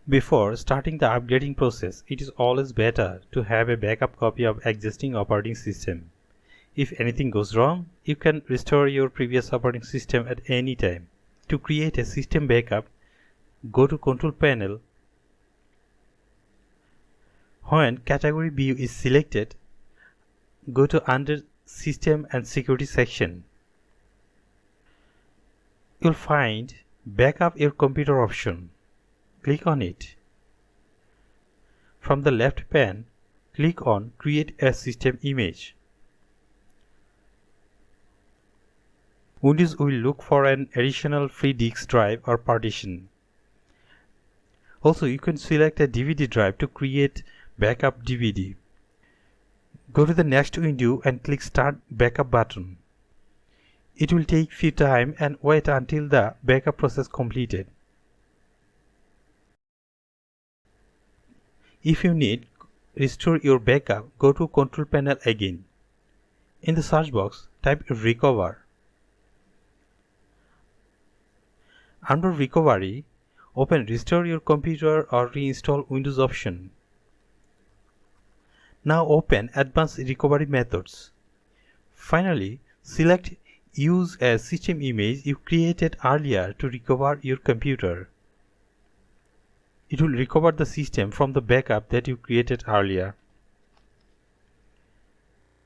Before starting the upgrading process, it is always better to have a backup copy of existing operating system. If anything goes wrong, you can restore your previous operating system at any time. To create a system backup, go to Control Panel. When Category View is selected, go to under System and Security section. You'll find Backup Your Computer option. Click on it. From the left pane, click on Create a System Image. Windows will look for an additional free disk drive or partition. Also, you can select a DVD drive to create backup DVD. Go to the next window and click Start Backup button. It will take few time and wait until the backup process completed. If you need restore your backup, go to Control Panel again. In the search box, type Recover. Under Recovery, open Restore Your Computer or Reinstall Windows option. Now open Advanced Recovery Methods. Finally, select Use a system image you created earlier to recover your computer. It will recover the system from the backup that you created earlier.